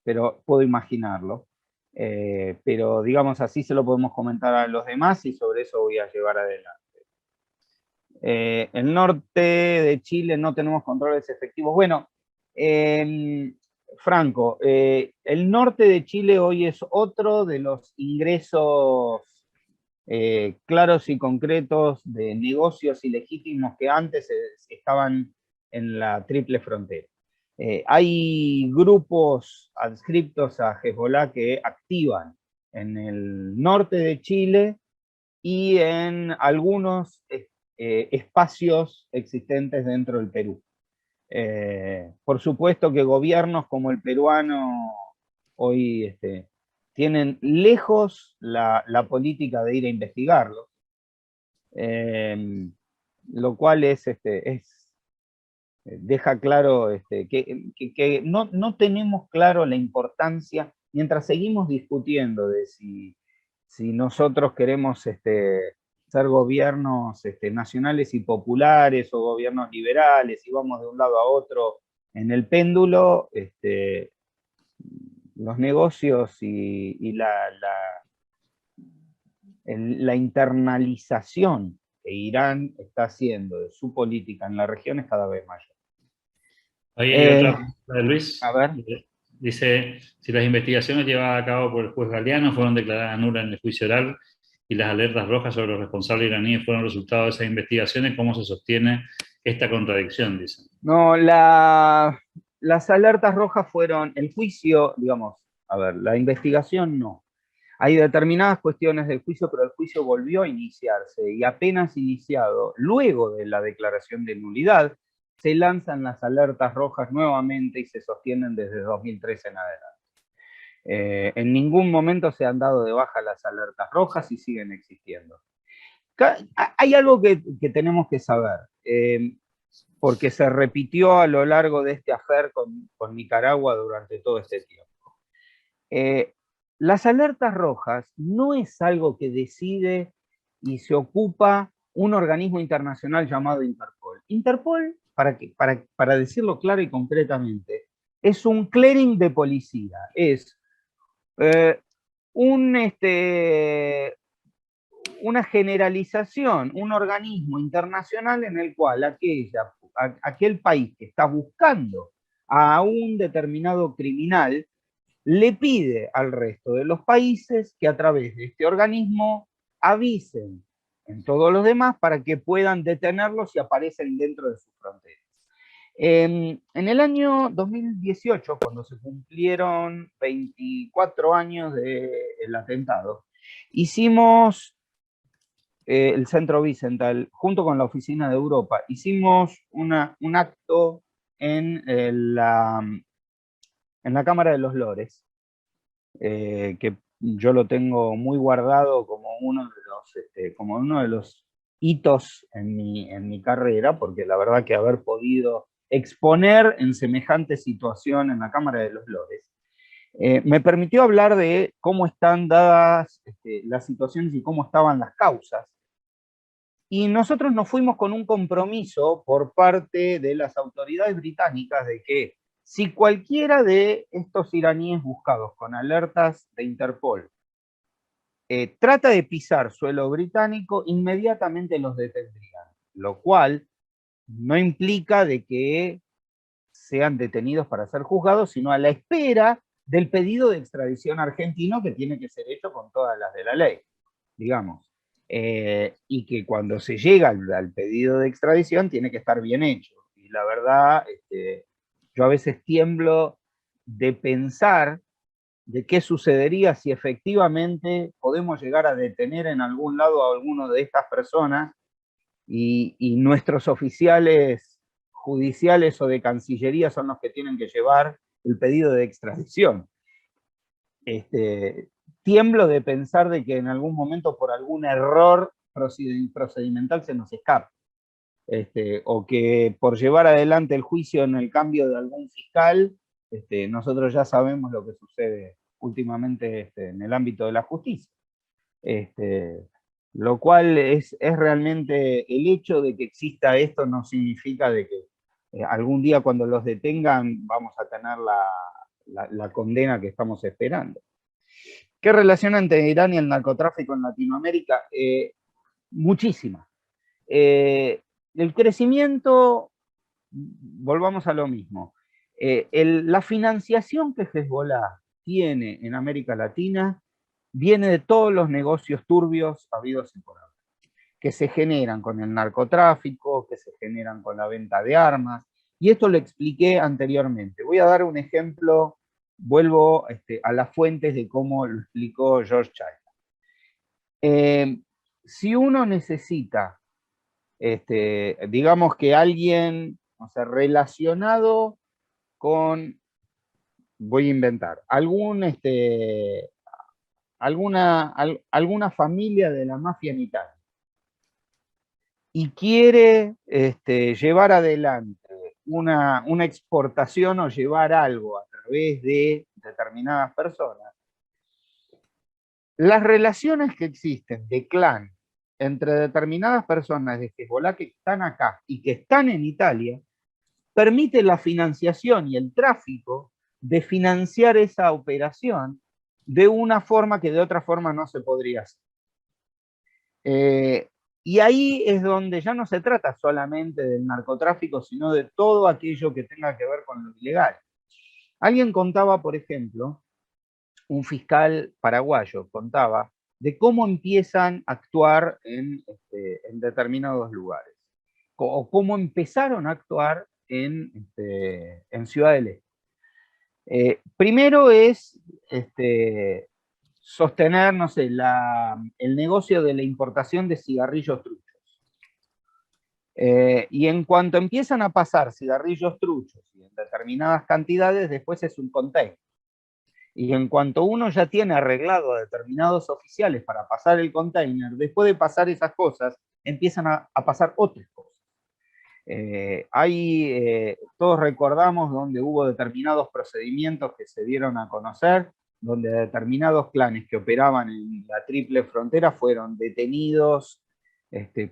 pero puedo imaginarlo. Pero digamos así se lo podemos comentar a los demás y sobre eso voy a llevar adelante. El norte de Chile no tenemos controles efectivos. Bueno, Franco, el norte de Chile hoy es otro de los ingresos claros y concretos de negocios ilegítimos que antes estaban en la triple frontera. Hay grupos adscriptos a Hezbollah que activan en el norte de Chile y en algunos espacios existentes dentro del Perú. Por supuesto que gobiernos como el peruano hoy tienen lejos la política de ir a investigarlo, lo cual deja claro que no tenemos claro la importancia, mientras seguimos discutiendo de si nosotros queremos ser gobiernos nacionales y populares o gobiernos liberales, y vamos de un lado a otro en el péndulo, los negocios y la internalización que Irán está haciendo de su política en la región es cada vez mayor. Ahí hay otra pregunta de Luis. A ver. Dice, si las investigaciones llevadas a cabo por el juez Galeano fueron declaradas nulas en el juicio oral y las alertas rojas sobre los responsables iraníes fueron resultado de esas investigaciones, ¿cómo se sostiene esta contradicción? Dice. No, las alertas rojas fueron el juicio, digamos, a ver, la investigación no. Hay determinadas cuestiones del juicio, pero el juicio volvió a iniciarse y apenas iniciado, luego de la declaración de nulidad, se lanzan las alertas rojas nuevamente y se sostienen desde 2013 en adelante. En ningún momento se han dado de baja las alertas rojas y siguen existiendo. Hay algo que tenemos que saber, porque se repitió a lo largo de este affair con Nicaragua durante todo este tiempo. Las alertas rojas no es algo que decide y se ocupa un organismo internacional llamado Interpol. Interpol, para decirlo claro y concretamente, es un clearing de policía, es una generalización, un organismo internacional en el cual aquel país que está buscando a un determinado criminal le pide al resto de los países que a través de este organismo avisen en todos los demás para que puedan detenerlos si aparecen dentro de sus fronteras. En el año 2018, cuando se cumplieron 24 años del atentado, hicimos el Centro Wiesenthal, junto con la Oficina de Europa, hicimos un acto en la Cámara de los Lores, que yo lo tengo muy guardado como uno de los hitos en mi carrera, porque la verdad que haber podido exponer en semejante situación en la Cámara de los Lores me permitió hablar de cómo están dadas las situaciones y cómo estaban las causas. Y nosotros nos fuimos con un compromiso por parte de las autoridades británicas de que si cualquiera de estos iraníes buscados con alertas de Interpol trata de pisar suelo británico, inmediatamente los detendrían, lo cual no implica de que sean detenidos para ser juzgados, sino a la espera del pedido de extradición argentino, que tiene que ser hecho con todas las de la ley, digamos. Y que cuando se llega al pedido de extradición tiene que estar bien hecho. Y la verdad, yo a veces tiemblo de pensar de qué sucedería si efectivamente podemos llegar a detener en algún lado a alguno de estas personas y nuestros oficiales judiciales o de Cancillería son los que tienen que llevar el pedido de extradición. Tiemblo de pensar de que en algún momento por algún error procedimental se nos escape. O que por llevar adelante el juicio en el cambio de algún fiscal, nosotros ya sabemos lo que sucede últimamente en el ámbito de la justicia. Lo cual es realmente, el hecho de que exista esto no significa de que algún día cuando los detengan vamos a tener la condena que estamos esperando. ¿Qué relación entre Irán y el narcotráfico en Latinoamérica? Muchísima. El crecimiento, volvamos a lo mismo, la financiación que Hezbollah tiene en América Latina viene de todos los negocios turbios habidos y por haber, que se generan con el narcotráfico, que se generan con la venta de armas, y esto lo expliqué anteriormente. Voy a dar un ejemplo, vuelvo a las fuentes de cómo lo explicó George Chait. Si uno necesita, digamos que alguien, o sea, relacionado con, voy a inventar, algún alguna familia de la mafia en Italia y quiere llevar adelante una exportación o llevar algo a través de determinadas personas, las relaciones que existen de clan entre determinadas personas de Hezbollah que están acá y que están en Italia, permite la financiación y el tráfico de financiar esa operación de una forma que de otra forma no se podría hacer. Y ahí es donde ya no se trata solamente del narcotráfico, sino de todo aquello que tenga que ver con lo ilegal. Alguien contaba, por ejemplo, un fiscal paraguayo contaba de cómo empiezan a actuar en determinados lugares, o cómo empezaron a actuar en Ciudad del Este. Primero es sostener, no sé, el negocio de la importación de cigarrillos truchos. Y en cuanto empiezan a pasar cigarrillos truchos y en determinadas cantidades, después es un container. Y en cuanto uno ya tiene arreglado a determinados oficiales para pasar el container, después de pasar esas cosas, empiezan a pasar otras cosas. Todos recordamos donde hubo determinados procedimientos que se dieron a conocer, donde determinados clanes que operaban en la triple frontera fueron detenidos,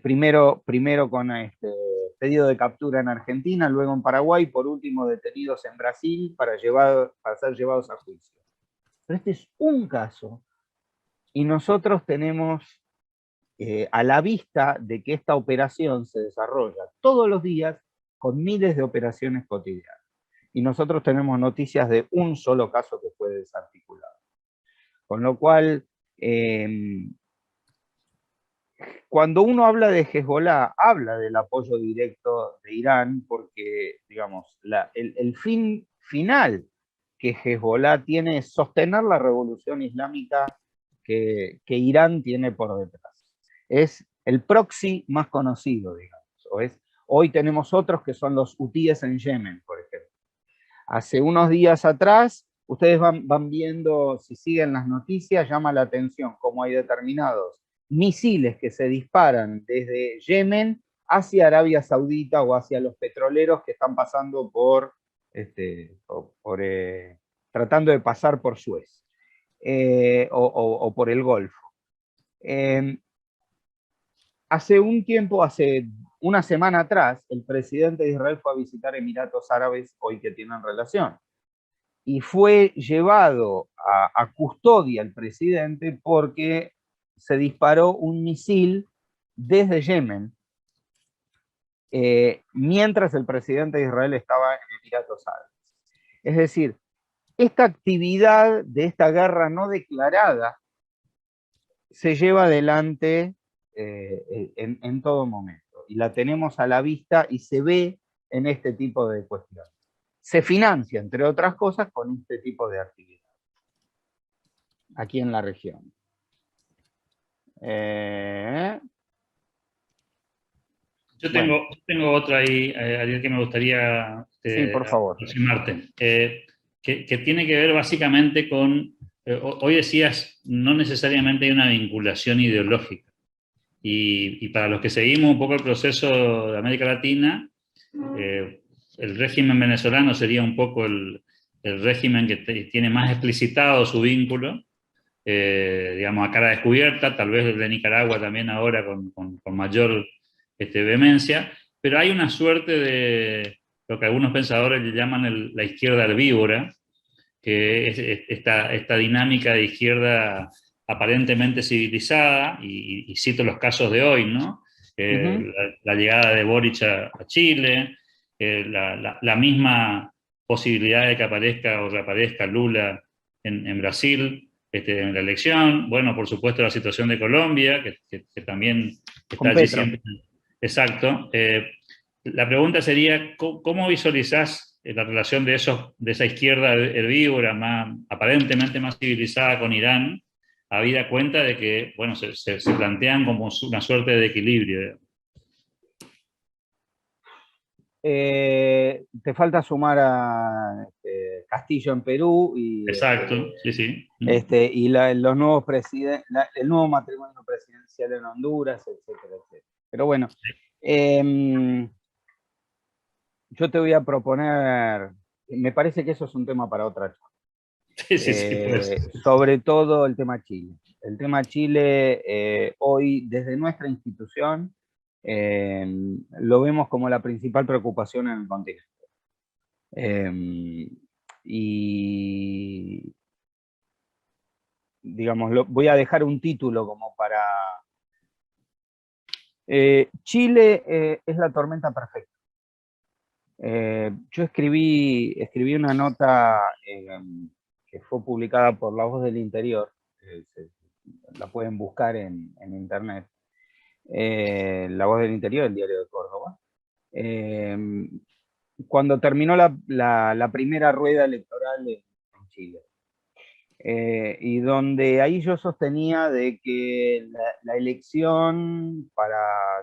primero con pedido de captura en Argentina, luego en Paraguay, por último detenidos en Brasil para ser llevados a juicio. Pero este es un caso, y nosotros tenemos a la vista de que esta operación se desarrolla todos los días con miles de operaciones cotidianas. Y nosotros tenemos noticias de un solo caso que fue desarticulado. Con lo cual, cuando uno habla de Hezbollah, habla del apoyo directo de Irán, porque, digamos, el fin final que Hezbollah tiene es sostener la revolución islámica que Irán tiene por detrás. Es el proxy más conocido, digamos. Hoy tenemos otros que son los hutíes en Yemen, por ejemplo. Hace unos días atrás, ustedes van viendo, si siguen las noticias, llama la atención cómo hay determinados misiles que se disparan desde Yemen hacia Arabia Saudita o hacia los petroleros que están pasando tratando de pasar por Suez o por el Golfo. Hace un tiempo, hace una semana atrás, el presidente de Israel fue a visitar Emiratos Árabes, hoy que tienen relación, y fue llevado a custodia el presidente porque se disparó un misil desde Yemen mientras el presidente de Israel estaba en Emiratos Árabes. Es decir, esta actividad de esta guerra no declarada se lleva adelante en todo momento, y la tenemos a la vista y se ve en este tipo de cuestiones. Se financia, entre otras cosas, con este tipo de actividad aquí en la región. Yo tengo otra ahí, Ariel, que me gustaría sí, por favor. aproximarte, que tiene que ver básicamente con, hoy decías, no necesariamente hay una vinculación ideológica. Y para los que seguimos un poco el proceso de América Latina, el régimen venezolano sería un poco el régimen que tiene más explicitado su vínculo, digamos, a cara descubierta, tal vez el de Nicaragua también ahora con mayor vehemencia, pero hay una suerte de lo que algunos pensadores le llaman la izquierda herbívora, que es esta dinámica de izquierda aparentemente civilizada, y cito los casos de hoy, ¿no? La llegada de Boric a Chile, la misma posibilidad de que aparezca o reaparezca Lula en Brasil, en la elección. Bueno, por supuesto la situación de Colombia, que también está allí siempre. Exacto. La pregunta sería, ¿cómo visualizás la relación de esa izquierda herbívora, aparentemente más civilizada con Irán, habida cuenta de que, bueno, se plantean como una suerte de equilibrio? Te falta sumar a Castillo en Perú y, Exacto, sí, sí. y los nuevos el nuevo matrimonio presidencial en Honduras, etcétera, etcétera. Pero bueno, yo te voy a proponer, me parece que eso es un tema para otra charla. Sí, sí, sí, pues. Sobre todo el tema Chile. El tema Chile, hoy, desde nuestra institución, lo vemos como la principal preocupación en el continente. Y, digamos, voy a dejar un título como para... Chile es la tormenta perfecta. Yo escribí una nota que fue publicada por La Voz del Interior, la pueden buscar en internet, La Voz del Interior, el diario de Córdoba, cuando terminó la primera rueda electoral en Chile. Y donde ahí yo sostenía de que la elección, para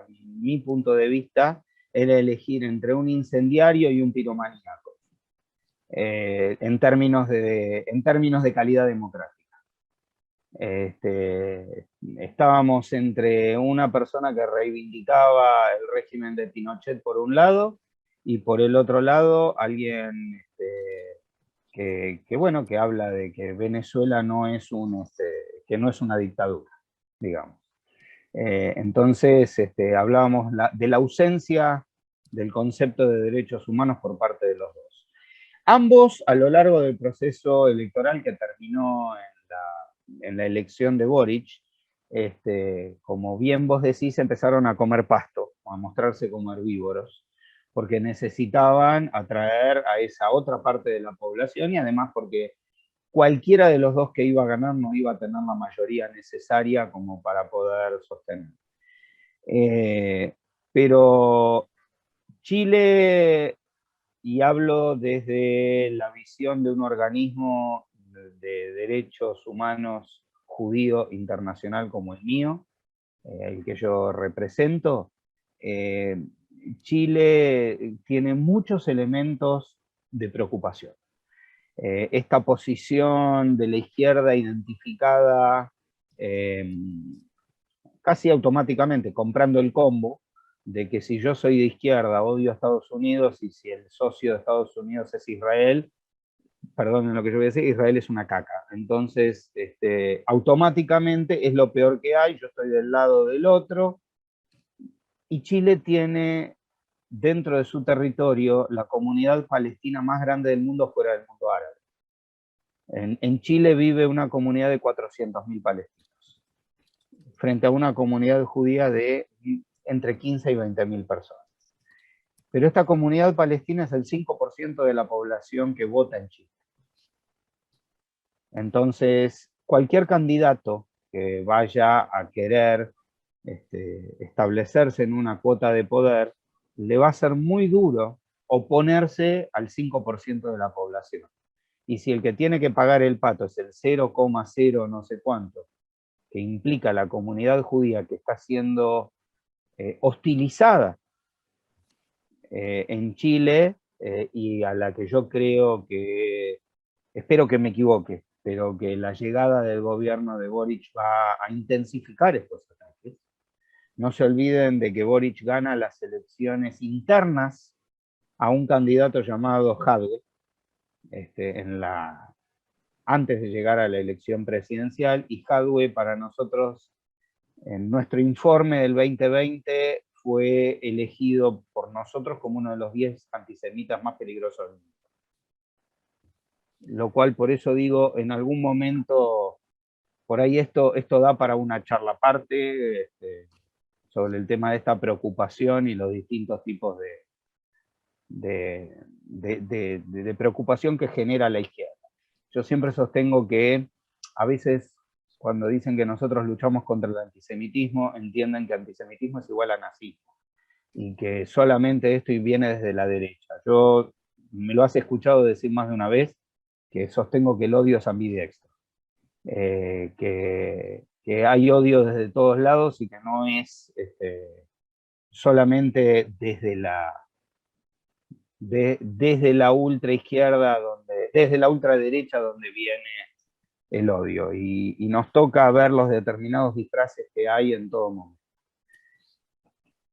mi punto de vista, era elegir entre un incendiario y un piromaníaco, en términos de calidad democrática. Estábamos entre una persona que reivindicaba el régimen de Pinochet por un lado, y por el otro lado alguien que habla de que Venezuela no es que no es una dictadura, digamos. Entonces hablábamos de la ausencia del concepto de derechos humanos por parte de los dos. Ambos, a lo largo del proceso electoral que terminó en la elección de Boric, como bien vos decís, empezaron a comer pasto, a mostrarse como herbívoros, porque necesitaban atraer a esa otra parte de la población y además porque cualquiera de los dos que iba a ganar no iba a tener la mayoría necesaria como para poder sostener. Pero Chile, y hablo desde la visión de un organismo de derechos humanos judío internacional como el mío, el que yo represento, Chile tiene muchos elementos de preocupación. Esta posición de la izquierda identificada casi automáticamente, comprando el combo de que si yo soy de izquierda odio a Estados Unidos y si el socio de Estados Unidos es Israel, perdonen lo que yo voy a decir, Israel es una caca. Entonces, automáticamente es lo peor que hay, yo estoy del lado del otro, y Chile tiene dentro de su territorio la comunidad palestina más grande del mundo fuera del mundo árabe. En Chile vive una comunidad de 400.000 palestinos, frente a una comunidad judía de entre 15 y 20.000 personas. Pero esta comunidad palestina es el 5% de la población que vota en Chile. Entonces, cualquier candidato que vaya a querer establecerse en una cuota de poder, le va a ser muy duro oponerse al 5% de la población. Y si el que tiene que pagar el pato es el 0,0 no sé cuánto, que implica la comunidad judía que está siendo hostilizada en Chile, y a la que yo creo que, espero que me equivoque, pero que la llegada del gobierno de Boric va a intensificar estos ataques. No se olviden de que Boric gana las elecciones internas a un candidato llamado Jadwe, antes de llegar a la elección presidencial, y Jadwe para nosotros, en nuestro informe del 2020, fue elegido por nosotros como uno de los 10 antisemitas más peligrosos del mundo. Lo cual, por eso digo, en algún momento, por ahí esto da para una charla aparte, sobre el tema de esta preocupación y los distintos tipos de preocupación que genera la izquierda. Yo siempre sostengo que a veces cuando dicen que nosotros luchamos contra el antisemitismo, entienden que antisemitismo es igual a nazismo y que solamente esto viene desde la derecha. Yo me lo has escuchado decir más de una vez, que sostengo que el odio es ambidextro, que hay odio desde todos lados y que no es solamente desde desde la ultraizquierda, desde la ultraderecha donde viene el odio. Y nos toca ver los determinados disfraces que hay en todo momento.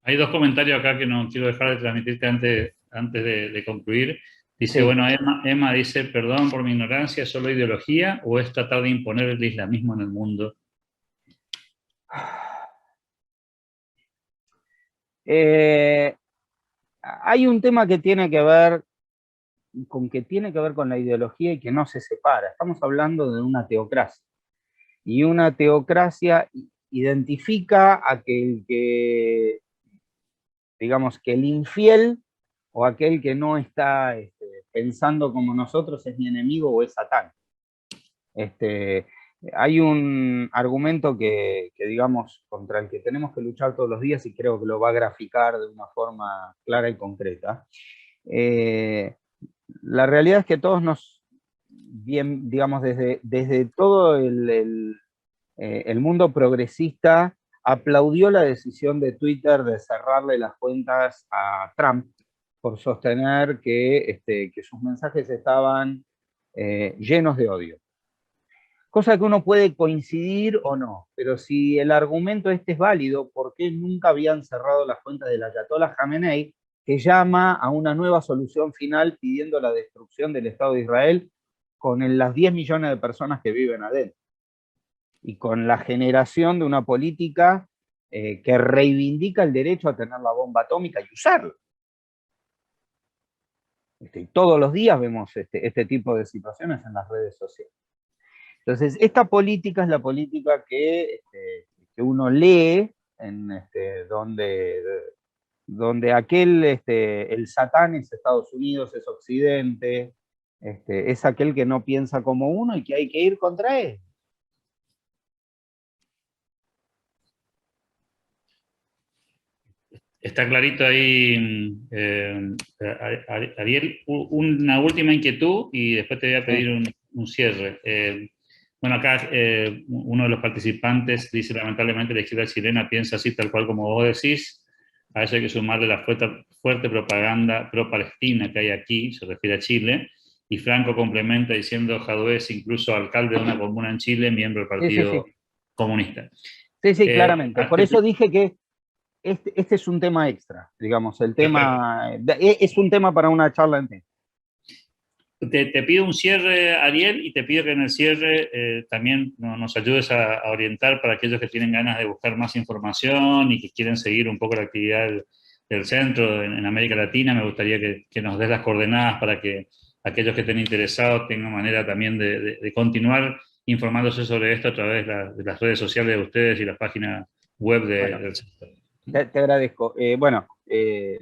Hay dos comentarios acá que no quiero dejar de transmitirte antes de concluir. Dice, Sí. bueno, Emma dice, perdón por mi ignorancia, ¿es solo ideología o es tratar de imponer el islamismo en el mundo? Hay un tema que tiene que ver con la ideología y que no se separa. Estamos hablando de una teocracia. Y una teocracia identifica a digamos, que el infiel o aquel que no está pensando como nosotros es mi enemigo o es Satán. Hay un argumento digamos, contra el que tenemos que luchar todos los días y creo que lo va a graficar de una forma clara y concreta. La realidad es que todos bien, digamos, desde todo el mundo progresista aplaudió la decisión de Twitter de cerrarle las cuentas a Trump por sostener que sus mensajes estaban llenos de odio. Cosa que uno puede coincidir o no, pero si el argumento es válido, ¿por qué nunca habían cerrado las cuentas del Ayatollah Khamenei, que llama a una nueva solución final pidiendo la destrucción del Estado de Israel con las 10 millones de personas que viven adentro? Y con la generación de una política que reivindica el derecho a tener la bomba atómica y usarla. Todos los días vemos este tipo de situaciones en las redes sociales. Entonces, esta política es la política que uno lee donde el Satán es Estados Unidos, es Occidente, es aquel que no piensa como uno y que hay que ir contra él. Está clarito ahí, Ariel, una última inquietud y después te voy a pedir un cierre. Bueno, acá uno de los participantes dice, lamentablemente la izquierda chilena piensa así tal cual como vos decís, a eso hay que sumarle la fuerte propaganda pro-palestina que hay aquí, se refiere a Chile, y Franco complementa diciendo, Jadwe es incluso alcalde de una comuna en Chile, miembro del Partido Comunista. Sí, claramente. Por eso dije que este es un tema extra, digamos, el tema es un tema para una charla entera. Te pido un cierre, Ariel, y te pido que en el cierre también nos ayudes a orientar para aquellos que tienen ganas de buscar más información y que quieren seguir un poco la actividad del centro en América Latina. Me gustaría que nos des las coordenadas para que aquellos que estén interesados tengan manera también de continuar informándose sobre esto a través de las redes sociales de ustedes y la página web del centro. Te agradezco.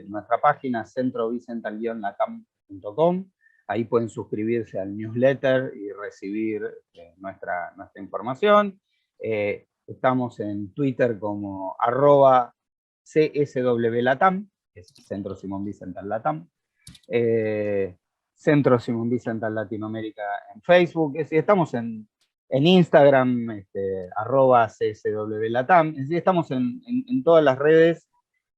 Nuestra página centrovicental-latam.com. Ahí pueden suscribirse al newsletter y recibir nuestra información. Estamos en Twitter como @CSWLatam, que es Centro Simón Vicental Latam. Centro Simón Vicental Latinoamérica en Facebook. Estamos en Instagram, @CSWLatam. Es decir, estamos en todas las redes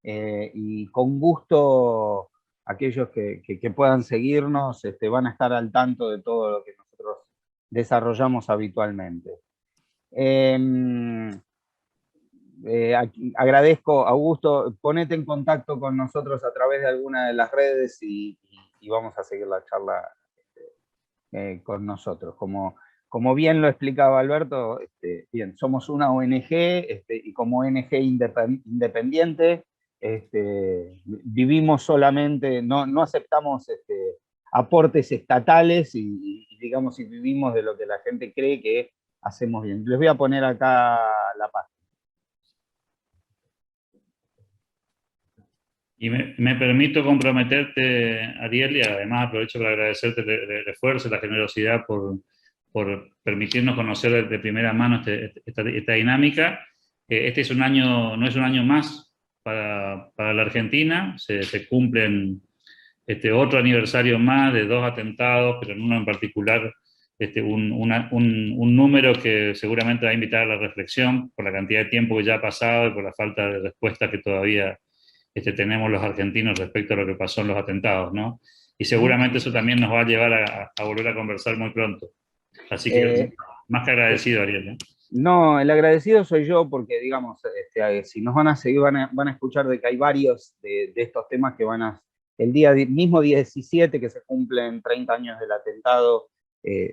y con gusto aquellos que puedan seguirnos van a estar al tanto de todo lo que nosotros desarrollamos habitualmente. Agradezco, Augusto, ponete en contacto con nosotros a través de alguna de las redes y vamos a seguir la charla con nosotros. Como bien lo explicaba Alberto, bien, somos una ONG y como ONG independiente vivimos solamente, no aceptamos aportes estatales y digamos, y vivimos de lo que la gente cree que hacemos bien. Les voy a poner acá la página. Y me permito comprometerte, Ariel, y además aprovecho para agradecerte el esfuerzo, la generosidad por permitirnos conocer de primera mano esta dinámica. Este es no es un año más para la Argentina, se cumplen otro aniversario más de 2 atentados, pero en uno en particular un número que seguramente va a invitar a la reflexión por la cantidad de tiempo que ya ha pasado y por la falta de respuesta que todavía tenemos los argentinos respecto a lo que pasó en los atentados, ¿no? Y seguramente eso también nos va a llevar a volver a conversar muy pronto. Así que más que agradecido, Ariel, ¿eh? No, el agradecido soy yo porque, digamos, si nos van a seguir, van a escuchar de que hay varios de estos temas que el mismo 17 que se cumplen 30 años del atentado,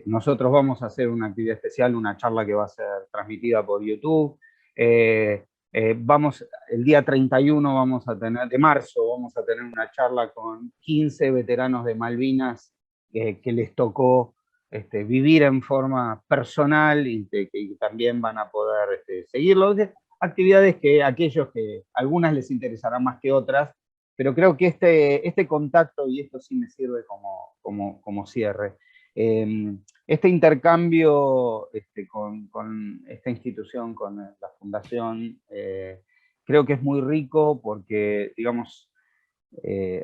nosotros vamos a hacer una actividad especial, una charla que va a ser transmitida por YouTube. El día 31 de marzo vamos a tener una charla con 15 veteranos de Malvinas que les tocó vivir en forma personal y que también van a poder seguirlo. Actividades que algunas les interesarán más que otras, pero creo que este contacto, y esto sí me sirve como cierre, este intercambio con esta institución, con la Fundación, creo que es muy rico porque, digamos,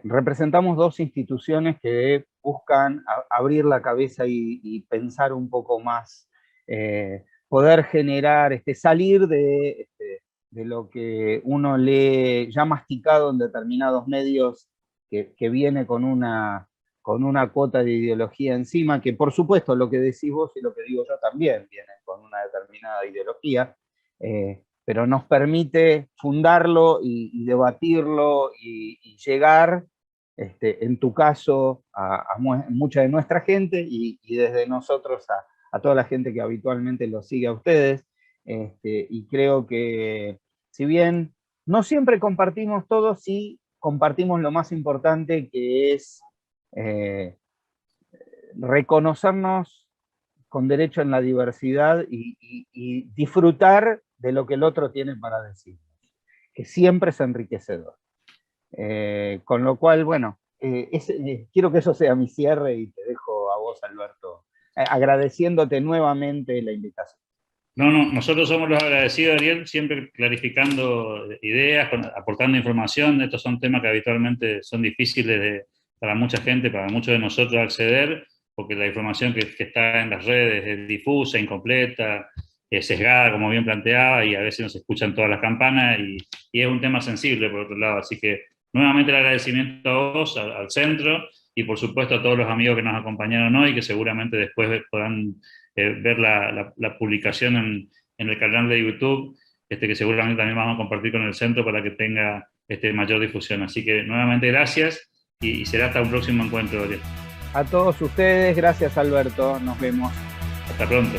representamos dos instituciones que buscan abrir la cabeza y pensar un poco más, poder generar, salir de lo que uno lee ya masticado en determinados medios, que viene con una cuota de ideología encima, que por supuesto lo que decís vos y lo que digo yo también viene con una determinada ideología, pero nos permite fundarlo y debatirlo y llegar, en tu caso, a mucha de nuestra gente y desde nosotros a toda la gente que habitualmente lo sigue a ustedes. Y creo que, si bien no siempre compartimos todo, sí compartimos lo más importante, que es reconocernos con derecho en la diversidad y disfrutar de lo que el otro tiene para decirnos, que siempre es enriquecedor. Con lo cual, bueno, quiero que eso sea mi cierre y te dejo a vos, Alberto, agradeciéndote nuevamente la invitación. No, nosotros somos los agradecidos, Ariel, siempre clarificando ideas, aportando información. Estos son temas que habitualmente son difíciles para mucha gente, para muchos de nosotros acceder, porque la información que está en las redes es difusa, incompleta, sesgada, como bien planteaba, y a veces no se escuchan todas las campanas, y es un tema sensible, por otro lado. Así que, nuevamente, el agradecimiento a vos, al centro, y por supuesto a todos los amigos que nos acompañaron hoy, que seguramente después podrán ver la publicación en el canal de YouTube, que seguramente también vamos a compartir con el centro para que tenga mayor difusión. Así que, nuevamente, gracias, y será hasta un próximo encuentro, Ariel. A todos ustedes, gracias, Alberto, nos vemos. Hasta pronto.